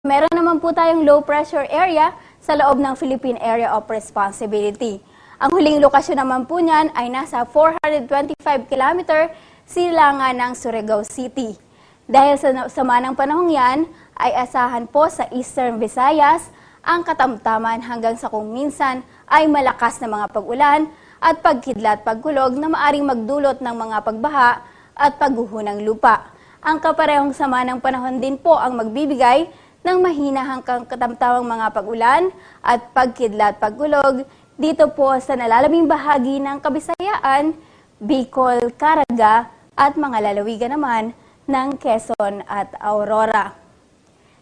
Meron naman po tayong low pressure area sa loob ng Philippine Area of Responsibility. Ang huling lokasyon naman po niyan ay nasa 425 km silangan ng Surigao City. Dahil sa sama ng panahong yan, ay asahan po sa Eastern Visayas ang katamtaman hanggang sa kung minsan ay malakas na mga pag-ulan at pagkidlat pagkulog na maaring magdulot ng mga pagbaha at pagguho ng lupa. Ang kaparehong sama ng panahon din po ang magbibigay ng mahina hanggang katamtamang mga pag-ulan at pagkidlat pagkulog dito po sa nalalabing bahagi ng Kabisayaan, Bicol, Caraga at mga lalawigan naman ng Quezon at Aurora.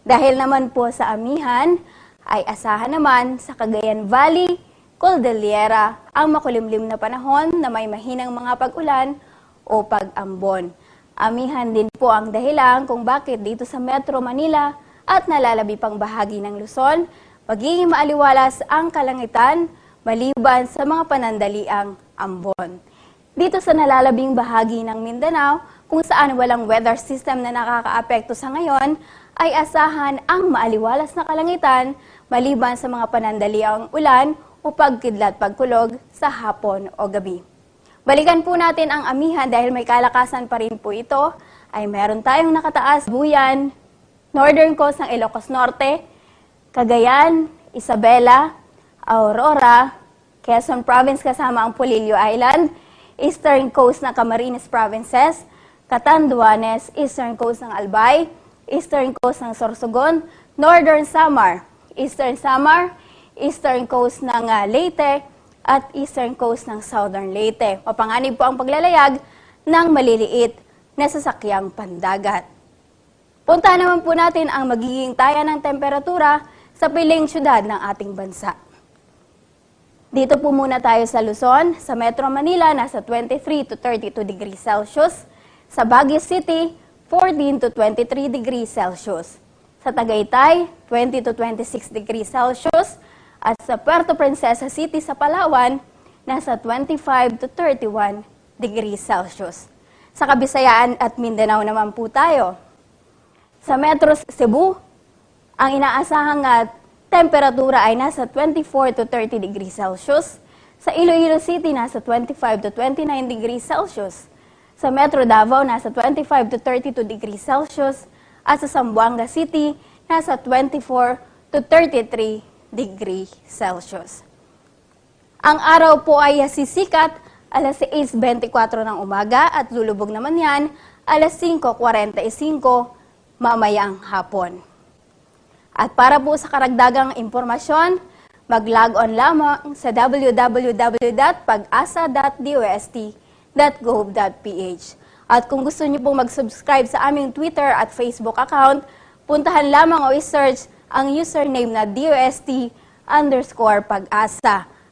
Dahil naman po sa amihan, ay asahan naman sa Cagayan Valley, Cordillera ang makulimlim na panahon na may mahinang mga pag-ulan o pag-ambon. Amihan din po ang dahilan kung bakit dito sa Metro Manila at nalalabi pang bahagi ng Luzon, magiging maaliwalas ang kalangitan maliban sa mga panandaliang ambon. Dito sa nalalabing bahagi ng Mindanao, kung saan walang weather system na nakakaapekto sa ngayon, ay asahan ang maaliwalas na kalangitan maliban sa mga panandaliang ulan o pagkidlat pagkulog sa hapon o gabi. Balikan po natin ang amihan dahil may kalakasan pa rin po ito, ay meron tayong nakataas buyan, northern coast ng Ilocos Norte, Cagayan, Isabela, Aurora, Quezon Province kasama ang Polillo Island, eastern coast ng Camarines Provinces, Catanduanes, eastern coast ng Albay, eastern coast ng Sorsogon, northern Samar, eastern coast ng Leyte, at eastern coast ng southern Leyte. Mapanganib po ang paglalayag ng maliliit na sasakyang pandagat. Puntahan naman po natin ang magiging taya ng temperatura sa piling syudad ng ating bansa. Dito po muna tayo sa Luzon, sa Metro Manila nasa 23 to 32 degrees Celsius, sa Baguio City 14 to 23 degrees Celsius, sa Tagaytay 20 to 26 degrees Celsius, at sa Puerto Princesa City sa Palawan nasa 25 to 31 degrees Celsius. Sa Kabisayaan at Mindanao naman po tayo. Sa Metro Cebu, ang inaasahang temperatura ay nasa 24 to 30 degrees Celsius. Sa Iloilo City, nasa 25 to 29 degrees Celsius. Sa Metro Davao, nasa 25 to 32 degrees Celsius. At sa Zamboanga City, nasa 24 to 33 degrees Celsius. Ang araw po ay sisikat alas 6:24 ng umaga at lulubog naman yan alas 5:45 mamayang hapon. At para po sa karagdagang impormasyon, mag-log on lamang sa www.pag-asa.dost.gov.ph. At kung gusto niyo pong mag-subscribe sa aming Twitter at Facebook account, puntahan lamang o i-search ang username na DOST_pag-asa.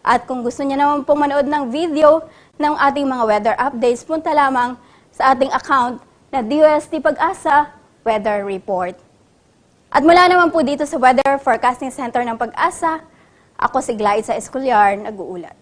At kung gusto niyo naman pong manood ng video ng ating mga weather updates, punta lamang sa ating account na DOST Pag-asa Weather Report. At mula naman po dito sa Weather Forecasting Center ng Pag-asa, ako si Glyza Escolar, nag-uulat.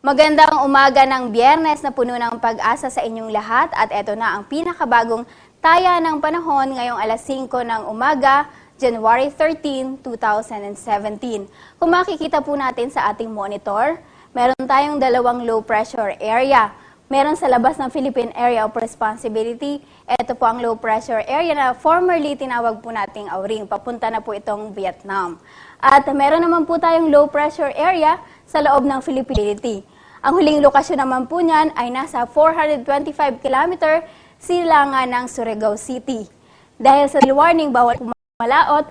Magandang umaga ng Biyernes na puno ng pag-asa sa inyong lahat at eto na ang pinakabagong taya ng panahon ngayong alas 5 ng umaga, January 13, 2017. Kung makikita po natin sa ating monitor, meron tayong dalawang low pressure area. Meron sa labas ng Philippine Area of Responsibility. Ito po ang low pressure area na formerly tinawag po nating Auring. Papunta na po itong Vietnam. At meron naman po tayong low pressure area sa loob ng Philippine. Ang huling lokasyon naman po niyan ay nasa 425 km silangan ng Surigao City. Dahil sa warning bawal malaot,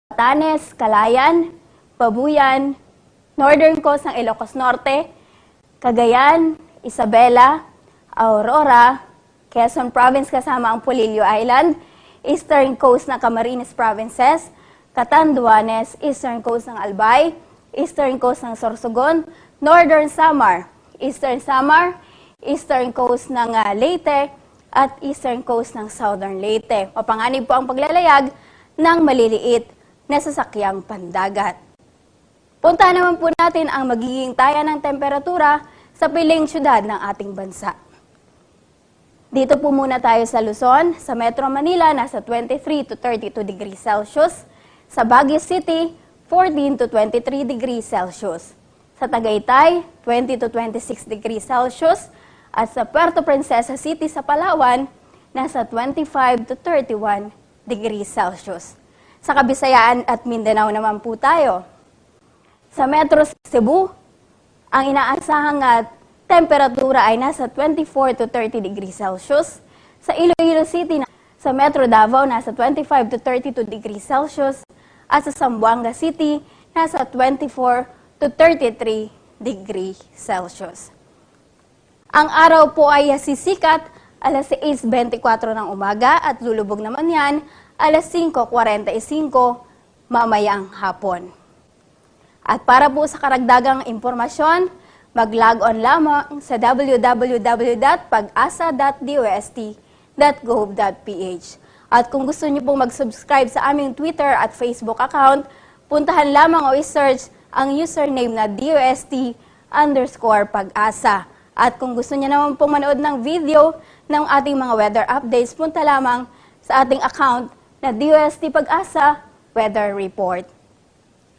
Batanes, Calayan, Babuyan, northern coast ng Ilocos Norte, Cagayan, Isabela, Aurora, Quezon Province kasama ang Polillo Island, eastern coast ng Camarines Provinces, Catanduanes, eastern coast ng Albay, eastern coast ng Sorsogon, northern Samar, eastern coast ng Leyte, at eastern coast ng southern Leyte. Mapanganib po ang paglalayag ng maliliit na sasakyang pandagat. Puntahan naman po natin ang magiging taya ng temperatura sa piling syudad ng ating bansa. Dito po muna tayo sa Luzon. Sa Metro Manila, nasa 23 to 32 degrees Celsius. Sa Baguio City, 14 to 23 degrees Celsius. Sa Tagaytay, 20 to 26 degrees Celsius. At sa Puerto Princesa City sa Palawan, nasa 25 to 31 degrees Celsius. Sa Kabisayaan at Mindanao naman po tayo. Sa Metro Cebu, ang inaasahang temperatura ay nasa 24 to 30 degrees Celsius. Sa Iloilo City, sa Metro Davao, nasa 25 to 32 degrees Celsius. At sa Zamboanga City, nasa 24 to 33 degrees Celsius. Ang araw po ay sisikat alas 6:24 ng umaga at lulubog naman yan alas 5:45 mamayang hapon. At para po sa karagdagang impormasyon, mag-log on lamang sa www.pag-asa.dost.gov.ph. At kung gusto niyo pong mag-subscribe sa aming Twitter at Facebook account, puntahan lamang o i-search ang username na DOST_pag-asa. At kung gusto niyo naman pong manood ng video ng ating mga weather updates, punta lamang sa ating account na DOST Pag-asa Weather Report.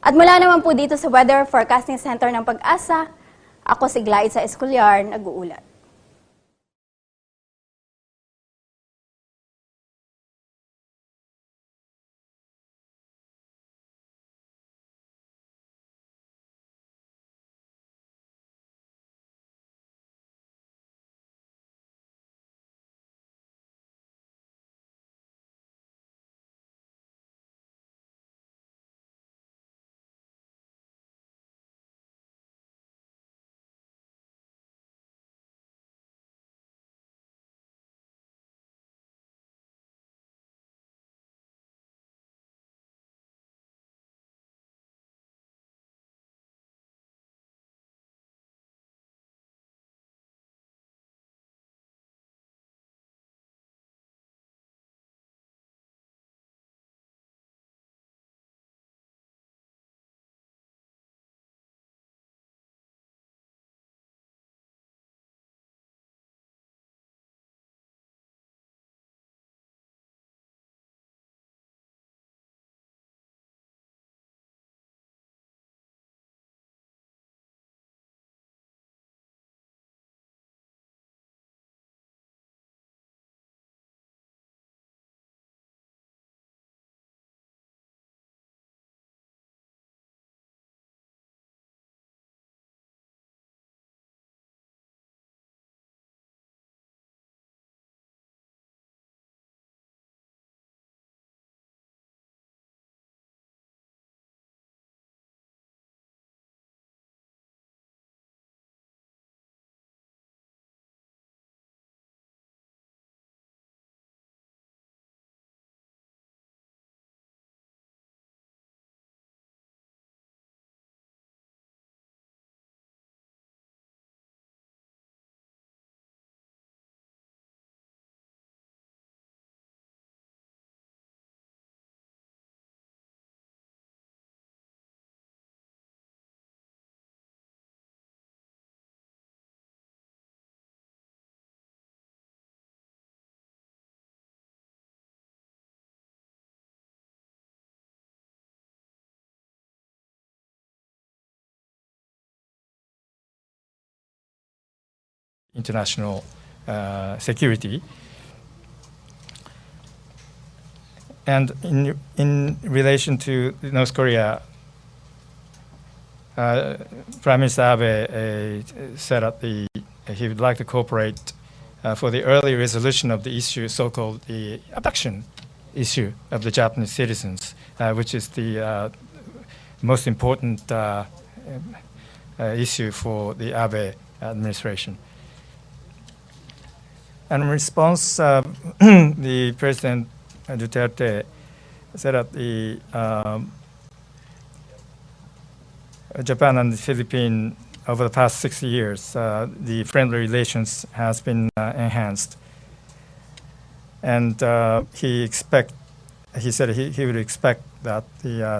At mula naman po dito sa Weather Forecasting Center ng Pag-asa, ako si Glyza Escolar, nag-uulat. International security. And in relation to North Korea, Prime Minister Abe said that he would like to cooperate for the early resolution of the issue, so-called the abduction issue of the Japanese citizens, which is the most important issue for the Abe administration. And in response, the President Duterte said that the Japan and the Philippines, over the past 60 years, the friendly relations has been enhanced. And he said he would expect that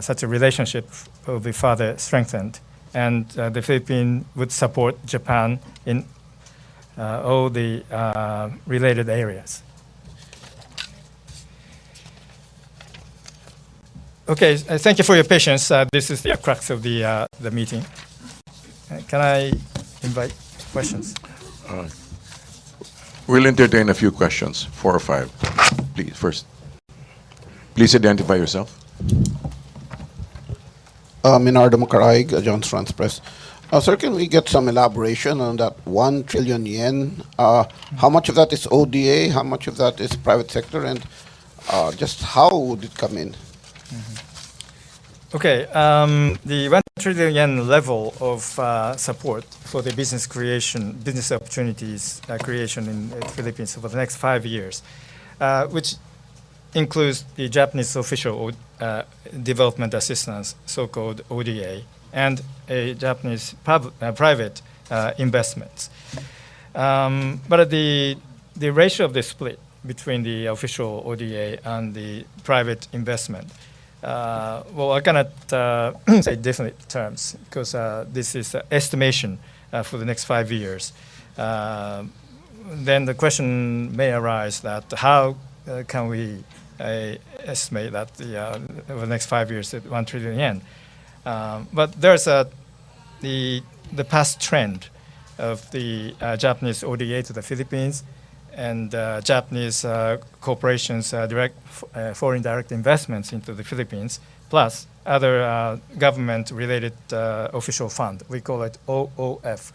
such a relationship will be further strengthened. and the Philippines would support Japan in all the related areas. Okay, thank you for your patience. This is the crux of the meeting. Can I invite questions? We'll entertain a few questions, 4 or 5. Please, first. Please identify yourself. Minardo Macaraig, Jones France Press. Sir, can we get some elaboration on that 1 trillion yen? How much of that is ODA? How much of that is private sector? And just how would it come in? Okay, the 1 trillion yen level of support for the business creation, business opportunities creation in the Philippines for the next 5 years, which includes the Japanese official development assistance, so-called ODA, and a Japanese private investments. But the ratio of the split between the official ODA and the private investment, well, I cannot say definite terms because this is estimation for the next 5 years. Then the question may arise that how can we estimate that over the next 5 years at 1 trillion yen? But there's the past trend of the Japanese ODA to the Philippines and Japanese corporations' foreign direct investments into the Philippines, plus other government-related official fund. We call it OOF.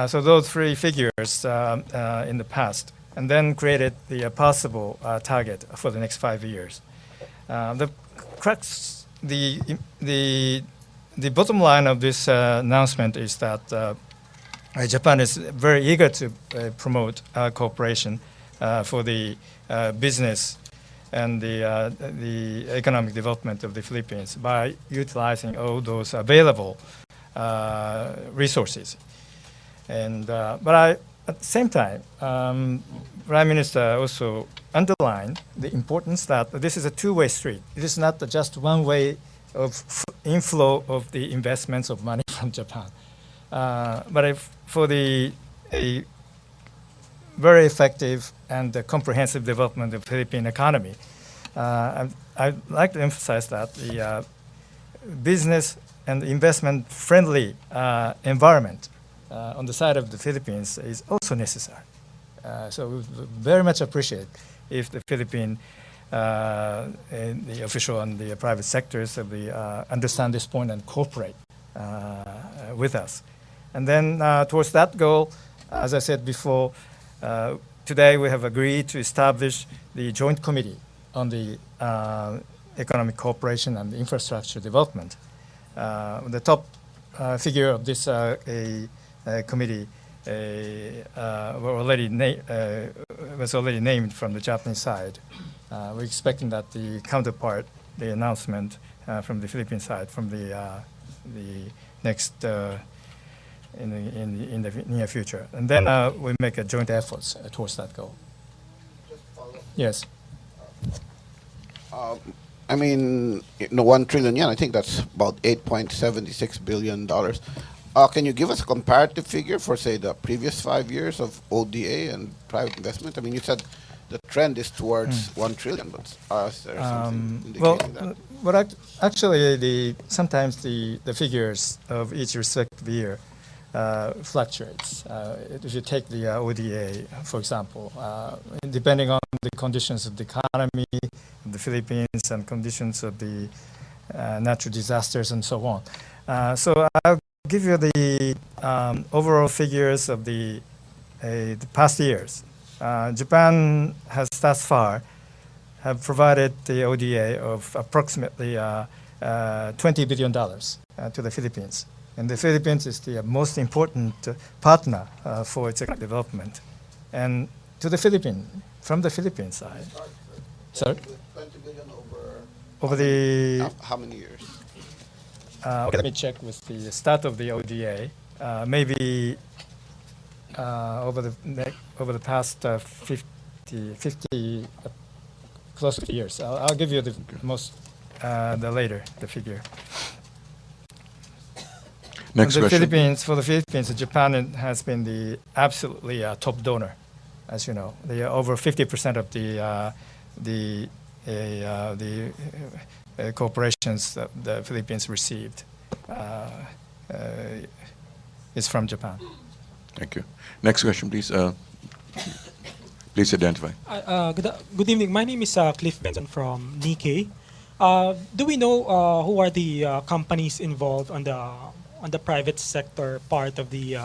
So those 3 figures in the past, and then created the possible target for the next 5 years. The crux, the bottom line of this announcement is that Japan is very eager to promote cooperation for the business and the economic development of the Philippines by utilizing all those available resources. And but at the same time, Prime Minister also underlined the importance that this is a two-way street. It is not just one way of inflow of the investments of money from Japan. But for a very effective and comprehensive development of the Philippine economy, I'd like to emphasize that the business and investment-friendly environment on the side of the Philippines is also necessary. So we would very much appreciate if the Philippine, the official and the private sectors of the understand this point and cooperate with us. And then towards that goal, as I said before, today we have agreed to establish the joint committee on the economic cooperation and infrastructure development. The top figure of this committee was already named from the Japanese side. We're expecting that the counterpart, the announcement from the Philippine side, from the next in the near future, and then we make a joint efforts towards that goal. Just follow up. Yes. I mean, 1 trillion yen, I think that's about $8.76 billion. Can you give us a comparative figure for, say, the previous 5 years of ODA and private investment? I mean, you said the trend is towards 1 trillion, but is there something indicating that? Well, actually, sometimes the figures of each respective year fluctuates. If you take the ODA, for example, depending on the conditions of the economy of the Philippines and conditions of the natural disasters and so on. So I'll give you the overall figures of the past years. Japan has thus far have provided the ODA of approximately $20 billion to the Philippines. And the Philippines is the most important partner for its economic development. And to the Philippines, from the Philippine side. Sorry? 20 billion over the... How many years? Okay, let me check with the start of the ODA. Maybe over the past 50 close to 50 years. I'll give you the figure. Next the question. Philippines, for the Philippines, Japan has been the absolutely top donor, as you know. Over 50% of the corporations that the Philippines received is from Japan. Thank you. Next question, please. Please identify. Good evening. My name is Cliff Benson from Nikkei. Do we know who are the companies involved on the private sector part of the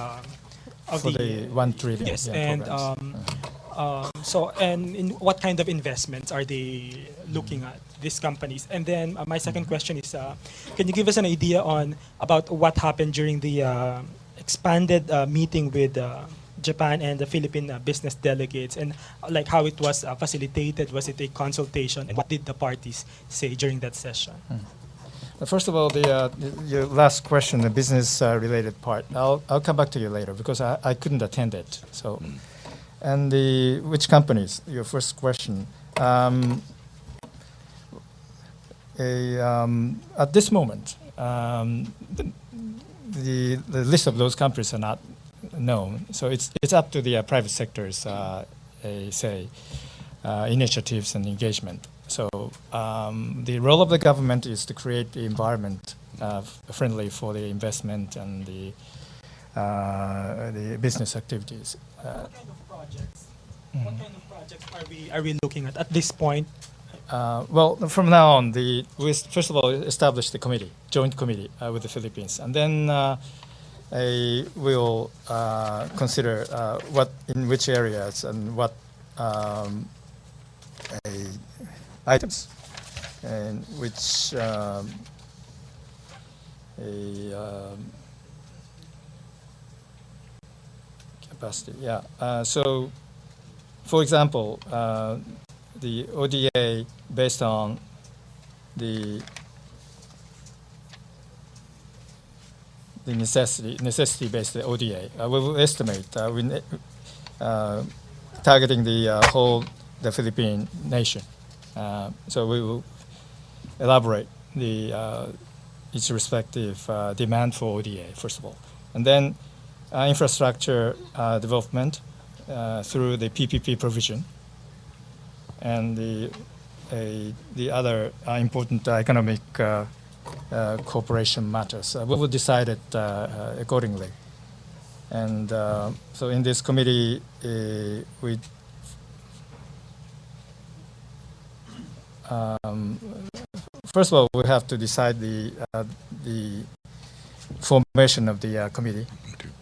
For the 1 trillion. yes, yeah, and programs. and in what kind of investments are they looking at, these companies? And then my second question is, can you give us an idea on about what happened during the expanded meeting with Japan and the Philippine business delegates, and like how it was facilitated? Was it a consultation, and what did the parties say during that session? First of all, your last question, the business-related part, I'll come back to you later because I couldn't attend it. So, and which companies? Your first question. At this moment, the list of those companies are not known. So it's up to the private sector's initiatives and engagement. So the role of the government is to create the environment friendly for the investment and the business activities. What kind of projects? What kind of projects are we looking at this point? Well, from now on, we first of all established the committee, joint committee with the Philippines, and then we'll consider in which areas and what items and which capacity. Yeah. So, for example, the ODA based on the necessity-based ODA. We will estimate targeting the Philippine nation. So we will elaborate each respective demand for ODA first of all, and then infrastructure development through the PPP provision, and the other important economic cooperation matters. We will decide it accordingly. And so in this committee, we first of all, we have to decide the formation of the committee,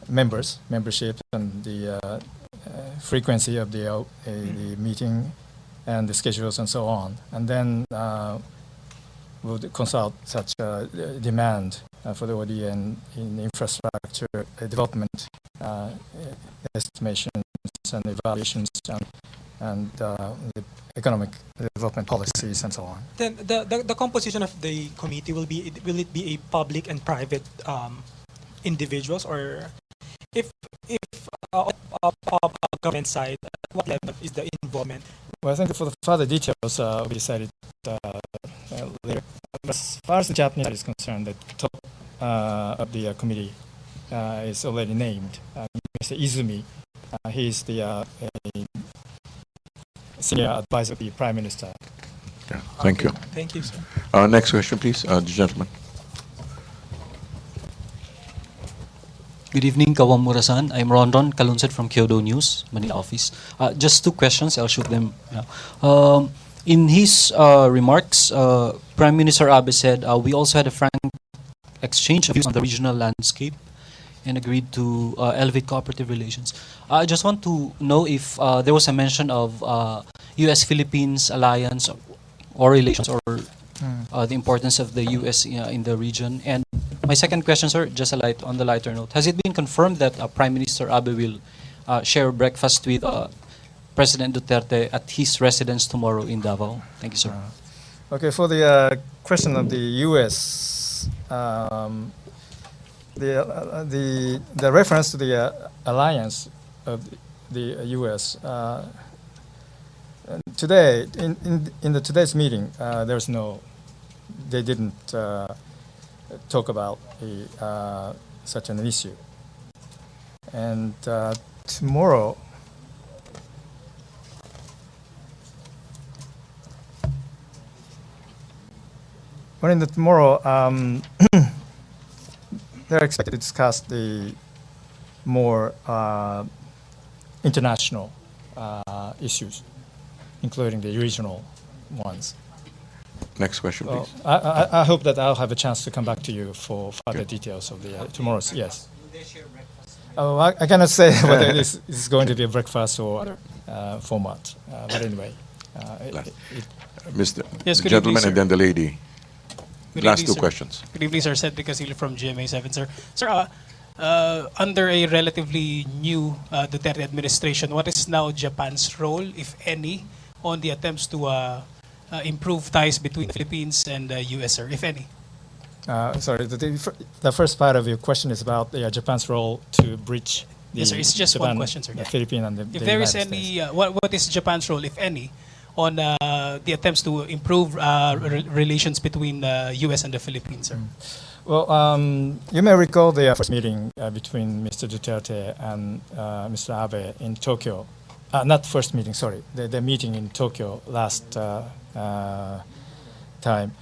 membership, and the frequency of the meeting, and the schedules and so on. And then we'll consult such demand for the ODA and in infrastructure development estimations and evaluations and the economic development policies and so on. Then the composition of the committee will it be a public and private individuals, or if government side, at what level is the involvement? Well, I think for the further details, we decided later. As far as the Japanese side is concerned, the top of the committee is already named. Mr. Izumi, he is the senior advisor of the Prime Minister. Yeah, thank you. Thank you, sir. Next question, please. The gentleman. Good evening, Kawamura-san. I'm Rondon Kalunset from Kyodo News, Manila office. Just two questions. I'll shoot them now. In his remarks, Prime Minister Abe said, we also had a frank exchange of views on the regional landscape and agreed to elevate cooperative relations. I just want to know if there was a mention of U.S.-Philippines alliance or relations, or the importance of the U.S. in the region. And my second question, sir, just on the lighter note, has it been confirmed that Prime Minister Abe will share breakfast with President Duterte at his residence tomorrow in Davao? Thank you, sir. Okay, for the question of the U.S., the reference to the alliance of the U.S. Today in today's meeting, there's no. They didn't talk about the such an issue. And tomorrow, they're expected to discuss the more international issues, including the regional ones. Next question, Well, please. I hope that I'll have a chance to come back to you for further details of the tomorrow's. Yes. Oh, I cannot say whether this is going to be a breakfast or other format. But anyway, Mr. Yes, the good gentleman evening, and then the lady. Good Last evening, two sir. questions. Good evening, sir. Cedric Casillo from GMA7, sir. Sir, under a relatively new Duterte administration, what is now Japan's role, if any, on the attempts to improve ties between the Philippines and the U.S., sir, if any? Sorry, the first part of your question is about Japan's role to bridge the Yes, sir. It's just Japan, one question, sir. the Philippines and the If there is United States. any, what is Japan's role, if any, on the attempts to improve relations between the U.S. and the Philippines, sir? Well, you may recall the first meeting between Mr. Duterte and Mr. Abe in Tokyo. Not first meeting, sorry. The meeting in Tokyo last time.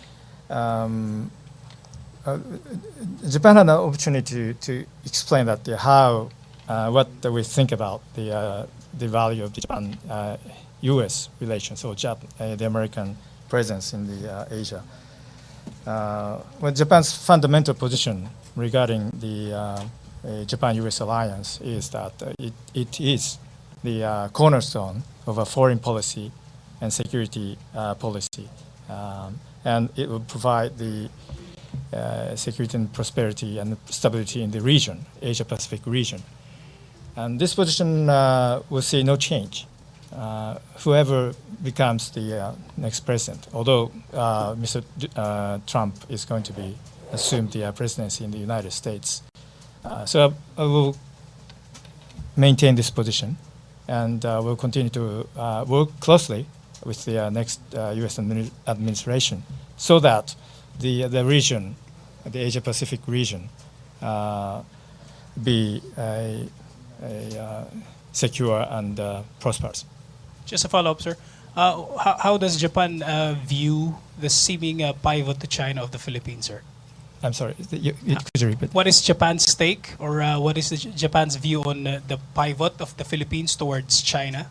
Japan had an opportunity to explain that how what we think about the value of the Japan-U.S. relations or the American presence in the Asia. Well, Japan's fundamental position regarding the Japan-U.S. alliance is that it is the cornerstone of a foreign policy and security policy, and it will provide the security and prosperity and stability in the region, Asia-Pacific region. And this position will see no change, whoever becomes the next president, although Mr. Trump is going to assume the presidency in the United States. So I will maintain this position, and we'll continue to work closely with the next U.S. administration so that the region, the Asia-Pacific region, be secure and prosperous. Just a follow-up, sir. How does Japan view the seeming pivot to China of the Philippines, sir? I'm sorry, could you repeat? What is Japan's take, or what is Japan's view on the pivot of the Philippines towards China?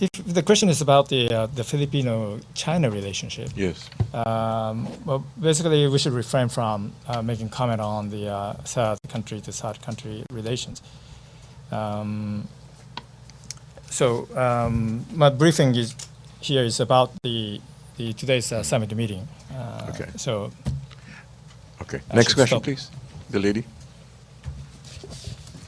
If the question is about the Filipino-China relationship, Yes. well, basically we should refrain from making comment on the third country to third country relations. My briefing here is about today's summit meeting. Okay. So Okay. I Next should question, stop. please. The lady.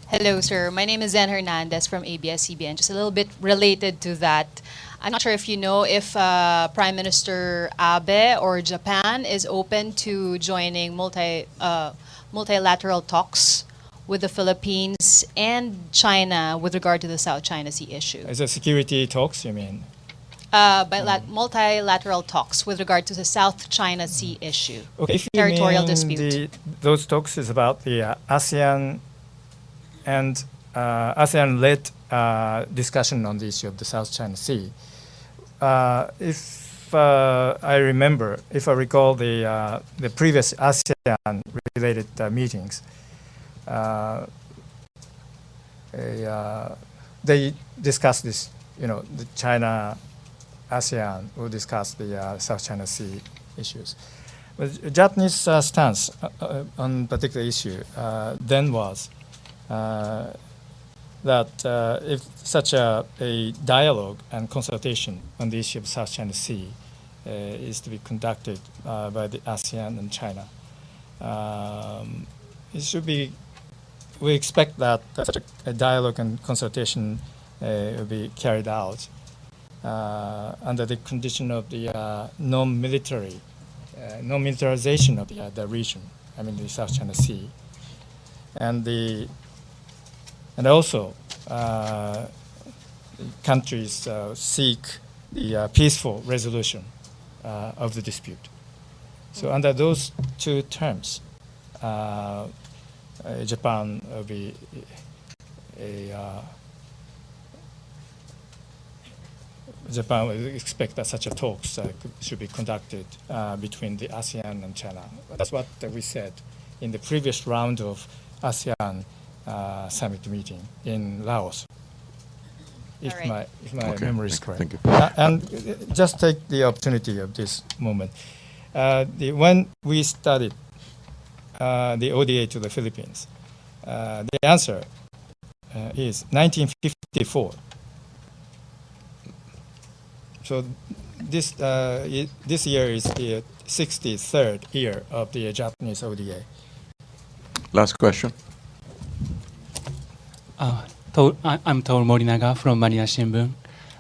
Hello, sir. My name is Zen Hernandez from ABS-CBN. Just a little bit related to that. I'm not sure if you know if Prime Minister Abe or Japan is open to joining multilateral talks with the Philippines and China with regard to the South China Sea issue. is it security talks, you mean? Multilateral talks with regard to the South China Sea issue. Okay, if you Territorial mean dispute. those talks is about the ASEAN and ASEAN-led discussion on the issue of the South China Sea. If I recall the previous ASEAN-related meetings, they discussed this. The China, ASEAN will discuss the South China Sea issues. But the Japanese stance on particular issue then was that if such a dialogue and consultation on the issue of South China Sea is to be conducted by the ASEAN and China, we expect that such a dialogue and consultation will be carried out under the condition of the non-militarization of the region, the South China Sea, and also countries seek the peaceful resolution of the dispute. So under those two terms, Japan will be Japan will expect that such a talks should be conducted between the ASEAN and China. That's what we said in the previous round of ASEAN summit meeting in Laos. If All right. my Okay, memory is correct. thank you. And just take the opportunity of this moment. When we studied the ODA to the Philippines, the answer is 1954. So this year is the 63rd year of the Japanese ODA. Last question. I'm Toru Morinaga from Manila Shimbun.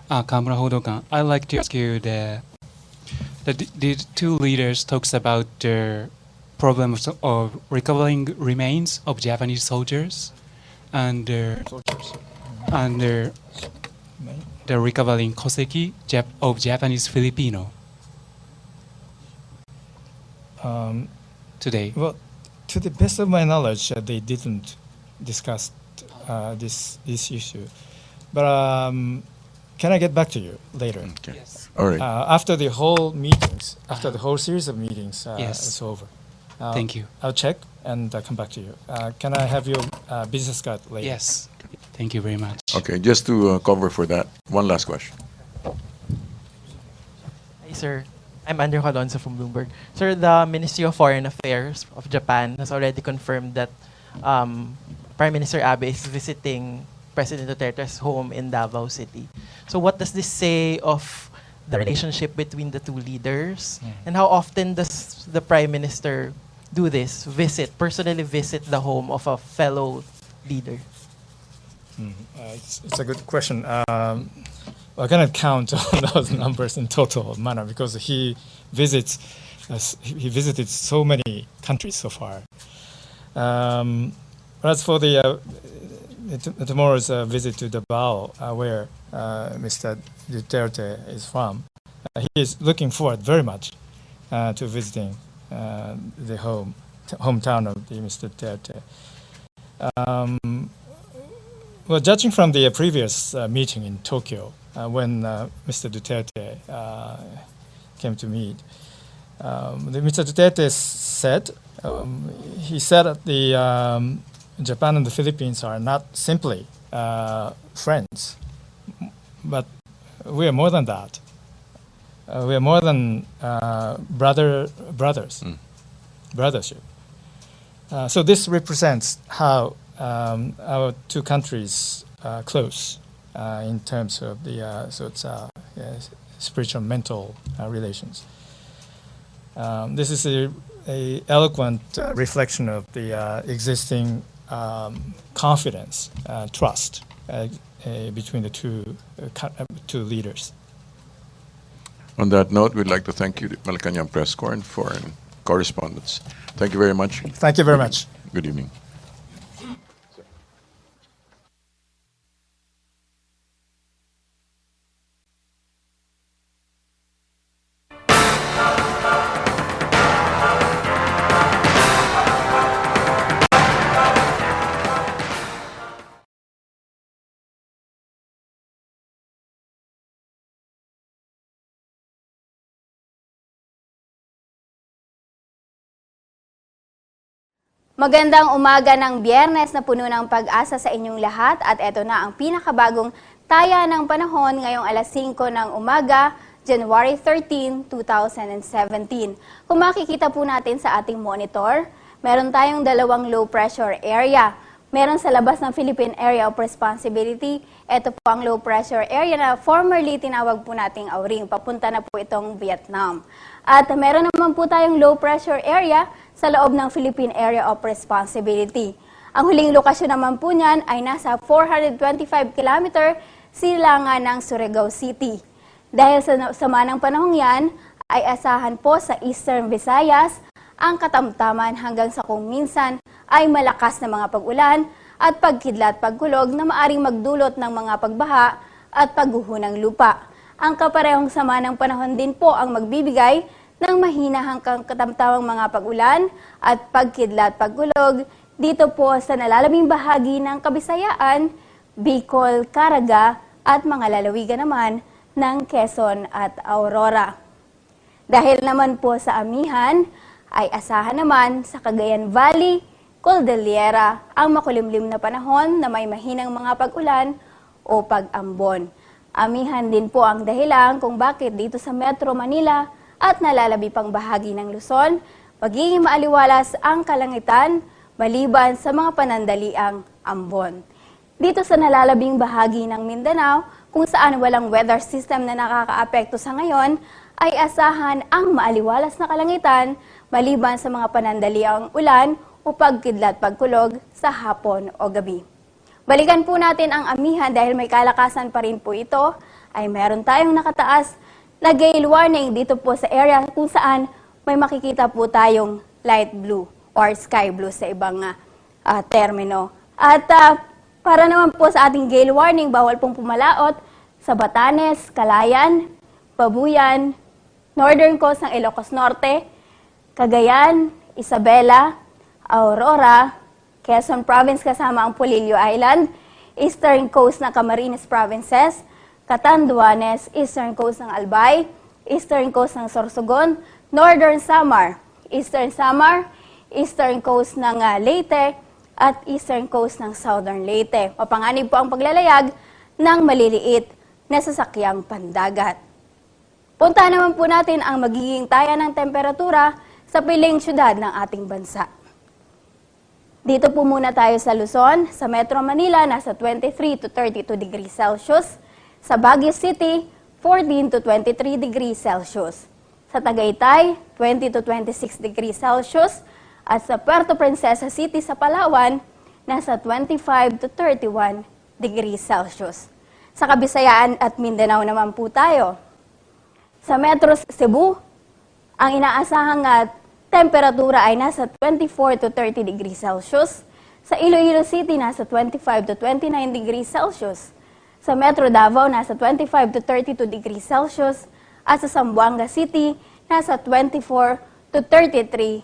Kamura Hodokan, I'd like to ask you the two leaders talks about the problems of recovering remains of Japanese soldiers and the recovering koseki of Japanese Filipino today. Well, to the best of my knowledge, they didn't discuss this issue. But can I get back to you later? Okay. Yes. All right. After the whole meetings, after the whole series of meetings Yes. is over. Thank you. I'll check and come back to you. Can I have your business card later? Yes. Thank you very much. Okay, just to cover for that, one last question. Hi, sir. I'm Andrew Alonso from Bloomberg. Sir, the Ministry of Foreign Affairs of Japan has already confirmed that Prime Minister Abe is visiting President Duterte's home in Davao City. So what does this say of the relationship between the two leaders? And how often does the Prime Minister do this, personally visit the home of a fellow leader? It's a good question. I cannot count all those numbers in total manner because he visited so many countries so far. As for the tomorrow's visit to Davao, where Mr. Duterte is from, he is looking forward very much to visiting the hometown of the Mr. Duterte. Well, judging from the previous meeting in Tokyo, when Mr. Duterte came to meet, Mr. Duterte said, he said that the Japan and the Philippines are not simply friends, but we are more than that. We are more than brothers, brothership. So this represents how our two countries are close in terms of the spiritual mental relations. This is a eloquent reflection of the existing confidence, trust between the two leaders. On that note, we'd like to thank you, Malacanang Press Corps and Foreign Correspondents. Thank you very much. Thank you very much. Good evening. Magandang umaga ng Biyernes na puno ng pag-asa sa inyong lahat at eto na ang pinakabagong taya ng panahon ngayong alas 5 ng umaga, January 13, 2017. Kung makikita po natin sa ating monitor, meron tayong dalawang low pressure area. Meron sa labas ng Philippine Area of Responsibility. Ito po ang low pressure area na formerly tinawag po nating Auring. Papunta na po itong Vietnam. At meron naman po tayong low pressure area sa loob ng Philippine Area of Responsibility. Ang huling lokasyon naman po niyan ay nasa 425 km silangan ng Surigao City. Dahil sa sama ng panahong yan, ay asahan po sa Eastern Visayas ang katamtaman hanggang sa kung minsan ay malakas na mga pag-ulan at pagkidlat pagkulog na maaring magdulot ng mga pagbaha at pagguho ng lupa. Ang kaparehong sama ng panahon din po ang magbibigay ng mahina hanggang katamtamang mga pag-ulan at pagkidlat pagkulog dito po sa nalalabing bahagi ng Kabisayaan, Bicol, Caraga at mga lalawigan naman ng Quezon at Aurora. Dahil naman po sa amihan, ay asahan naman sa Cagayan Valley, Cordillera ang makulimlim na panahon na may mahinang mga pag-ulan o pag-ambon. Amihan din po ang dahilan kung bakit dito sa Metro Manila at nalalabi pang bahagi ng Luzon, magiging maaliwalas ang kalangitan maliban sa mga panandaliang ambon. Dito sa nalalabing bahagi ng Mindanao, kung saan walang weather system na nakakaapekto sa ngayon, ay asahan ang maaliwalas na kalangitan maliban sa mga panandaliang ulan o pagkidlat pagkulog sa hapon o gabi. Balikan po natin ang amihan dahil may kalakasan pa rin po ito, ay meron tayong nakataas na gale warning dito po sa area kung saan may makikita po tayong light blue or sky blue sa ibang termino. At para naman po sa ating gale warning, bawal pong pumalaot sa Batanes, Calayan, Pabuyan, Northern Coast ng Ilocos Norte, Cagayan, Isabela, Aurora, Quezon Province kasama ang Polillo Island, Eastern Coast ng Camarines Provinces, Catanduanes, Eastern Coast ng Albay, Eastern Coast ng Sorsogon, Northern Samar, Eastern Samar, Eastern Coast ng Leyte, at Eastern Coast ng Southern Leyte. Mapanganib po ang paglalayag ng maliliit na sasakyang pandagat. Punta naman po natin ang magiging taya ng temperatura sa piling syudad ng ating bansa. Dito po muna tayo sa Luzon. Sa Metro Manila, nasa 23 to 32 degrees Celsius. Sa Baguio City, 14 to 23 degrees Celsius. Sa Tagaytay, 20 to 26 degrees Celsius. At sa Puerto Princesa City sa Palawan, nasa 25 to 31 degrees Celsius. Sa Kabisayaan at Mindanao naman po tayo. Sa Metro Cebu, ang inaasahang temperatura ay nasa 24 to 30 degrees Celsius. Sa Iloilo City, nasa 25 to 29 degrees Celsius. Sa Metro Davao, nasa 25 to 32 degrees Celsius. At sa Zamboanga City, nasa 24 to 33